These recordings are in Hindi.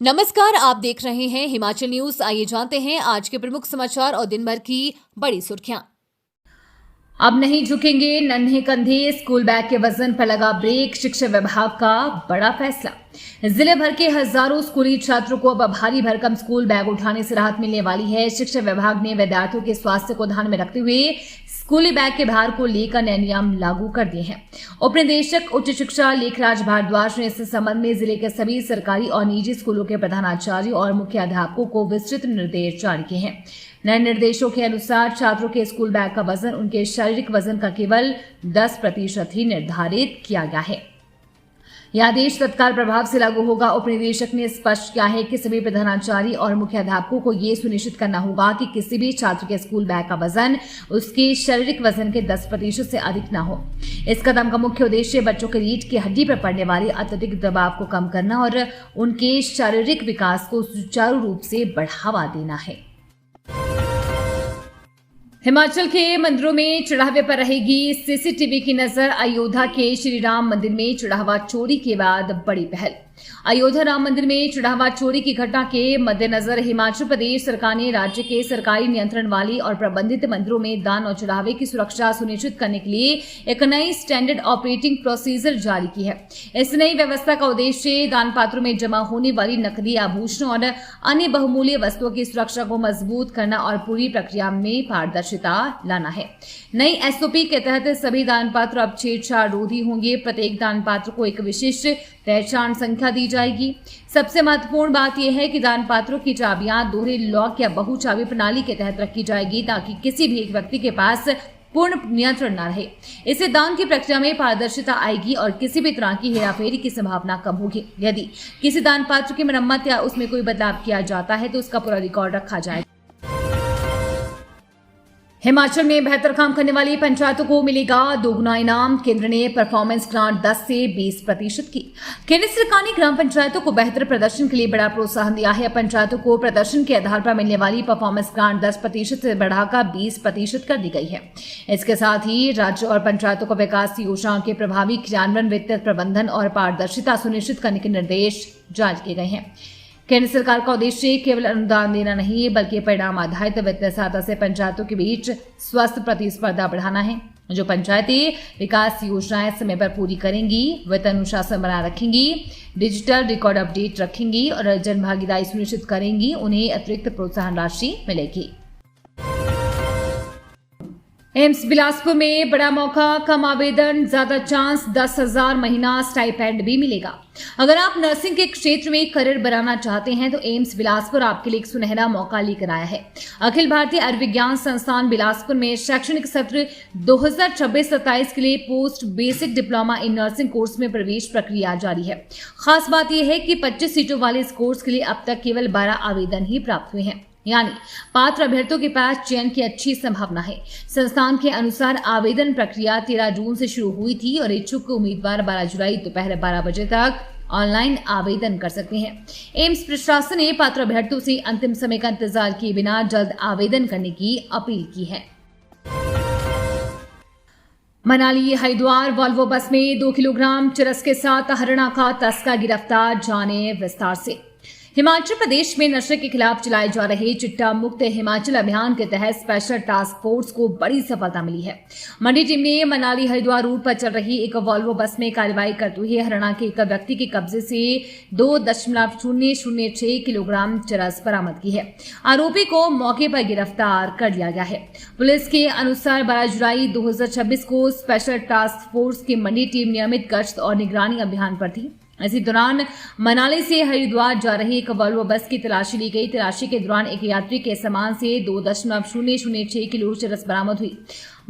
नमस्कार, आप देख रहे हैं हिमाचल न्यूज। आइए जानते हैं आज के प्रमुख समाचार और दिन भर की बड़ी सुर्खियां। अब नहीं झुकेंगे नन्हे कंधे, स्कूल बैग के वजन पर लगा ब्रेक। शिक्षा विभाग का बड़ा फैसला। जिले भर के हजारों स्कूली छात्रों को अब भारी भरकम स्कूल बैग उठाने से राहत मिलने वाली है। शिक्षा विभाग ने विद्यार्थियों के स्वास्थ्य को ध्यान में रखते हुए स्कूली बैग के भार को लेकर नए नियम लागू कर दिए हैं। उप निदेशक उच्च शिक्षा लेखराज भारद्वाज ने इस संबंध में जिले के सभी सरकारी और निजी स्कूलों के प्रधानाचार्य और मुख्य अध्यापकों को विस्तृत निर्देश जारी किए हैं। नए निर्देशों के अनुसार छात्रों के स्कूल बैग का वजन उनके शारीरिक वजन का केवल 10% ही निर्धारित किया गया है। यह आदेश तत्काल प्रभाव से लागू होगा। उप निदेशक ने स्पष्ट किया है कि सभी प्रधानाचार्य और मुख्य अध्यापकों को यह सुनिश्चित करना होगा कि किसी भी छात्र के स्कूल बैग का वजन उसके शारीरिक वजन के 10% से अधिक न हो। इस कदम का मुख्य उद्देश्य बच्चों के रीढ़ की हड्डी पर पड़ने वाले अत्यधिक दबाव को कम करना और उनके शारीरिक विकास को सुचारू रूप से बढ़ावा देना है। हिमाचल के मंदिरों में चढ़ावे पर रहेगी सीसीटीवी की नजर। अयोध्या के श्री राम मंदिर में चढ़ावा चोरी के बाद बड़ी पहल। अयोध्या राम मंदिर में चढ़ावा चोरी की घटना के मद्देनजर हिमाचल प्रदेश सरकार ने राज्य के सरकारी नियंत्रण वाली और प्रबंधित मंदिरों में दान और चढ़ावे की सुरक्षा सुनिश्चित करने के लिए एक नई स्टैंडर्ड ऑपरेटिंग प्रोसीजर जारी की है। इस नई व्यवस्था का उद्देश्य दान पात्रों में जमा होने वाली नकली आभूषणों और अन्य बहुमूल्य वस्तुओं की सुरक्षा को मजबूत करना और पूरी प्रक्रिया में पारदर्शिता लाना है। नई एसओपी के तहत सभी दान पात्र अब छेड़छाड़ रोधी होंगे। प्रत्येक दान पात्र को एक विशिष्ट पहचान संख्या दी जाएगी। सबसे महत्वपूर्ण बात यह है कि दान पात्रों की चाबियां दोहरे लॉक या बहु चाबी प्रणाली के तहत रखी जाएगी ताकि किसी भी एक व्यक्ति के पास पूर्ण नियंत्रण न रहे। इससे दान की प्रक्रिया में पारदर्शिता आएगी और किसी भी तरह की हेराफेरी की संभावना कम होगी। यदि किसी दान पात्र की मरम्मत या उसमें कोई बदलाव किया जाता है तो उसका पूरा रिकॉर्ड रखा जाएगा। हिमाचल में बेहतर काम करने वाली पंचायतों को मिलेगा दोगुना इनाम। केंद्र ने परफॉर्मेंस ग्रांट 10 से 20% की। केंद्र सरकार ने ग्राम पंचायतों को बेहतर प्रदर्शन के लिए बड़ा प्रोत्साहन दिया है। पंचायतों को प्रदर्शन के आधार पर मिलने वाली परफॉर्मेंस ग्रांट 10% से बढ़ाकर 20% कर दी गई है। इसके साथ ही राज्य और पंचायतों को विकास योजनाओं के प्रभावी क्रियान्वयन, वित्तीय प्रबंधन और पारदर्शिता सुनिश्चित करने के निर्देश जारी किए गए हैं। केंद्र सरकार का उद्देश्य केवल अनुदान देना नहीं बल्कि परिणाम आधारित वित्तीय सहायता से पंचायतों के बीच स्वस्थ प्रतिस्पर्धा बढ़ाना है। जो पंचायतें विकास योजनाएं समय पर पूरी करेंगी, वित्त अनुशासन बनाए रखेंगी, डिजिटल रिकॉर्ड अपडेट रखेंगी और जन भागीदारी सुनिश्चित करेंगी, उन्हें अतिरिक्त प्रोत्साहन राशि मिलेगी। एम्स बिलासपुर में बड़ा मौका, कम आवेदन, ज्यादा चांस, 10,000 महीना स्टाइपेंड भी मिलेगा। अगर आप नर्सिंग के क्षेत्र में करियर बनाना चाहते हैं तो एम्स बिलासपुर आपके लिए एक सुनहरा मौका लेकर आया है। अखिल भारतीय आयुर्विज्ञान संस्थान बिलासपुर में शैक्षणिक सत्र 2026-27 के लिए post basic diploma in nursing course में प्रवेश प्रक्रिया जारी है। खास बात यह है कि 25 सीटों वाले इस कोर्स के लिए अब तक केवल 12 आवेदन ही प्राप्त हुए हैं, यानी पात्र अभ्यर्थियों के पास चयन की अच्छी संभावना है। संस्थान के अनुसार आवेदन प्रक्रिया 13 जून से शुरू हुई थी और इच्छुक उम्मीदवार 12 जुलाई दोपहर 12 बजे तक ऑनलाइन आवेदन कर सकते हैं। एम्स प्रशासन ने पात्र अभ्यर्थियों से अंतिम समय का इंतजार किए बिना जल्द आवेदन करने की अपील की है। मनाली हरिद्वार वॉल्वो बस में 2 किलोग्राम चरस के साथ हरियाणा का तस्कर गिरफ्तार। जाने विस्तार से। हिमाचल प्रदेश में नशे के खिलाफ चलाए जा रहे चिट्टा मुक्त हिमाचल अभियान के तहत स्पेशल टास्क फोर्स को बड़ी सफलता मिली है। मंडी टीम ने मनाली हरिद्वार रूट पर चल रही एक वॉल्वो बस में कार्रवाई करते हुए हरियाणा के एक व्यक्ति के कब्जे से 2.006 किलोग्राम चरस बरामद की है। आरोपी को मौके पर गिरफ्तार कर लिया गया है। पुलिस के अनुसार 12 जुलाई 2026 को स्पेशल टास्क फोर्स की मंडी टीम नियमित गश्त और निगरानी अभियान पर थी। इसी दौरान मनाली से हरिद्वार जा रही एक वॉल्वो बस की तलाशी ली गई। तलाशी के दौरान एक यात्री के सामान से 2.006 किलो चरस बरामद हुई।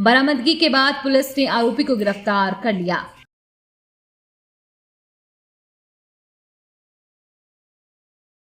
बरामदगी के बाद पुलिस ने आरोपी को गिरफ्तार कर लिया।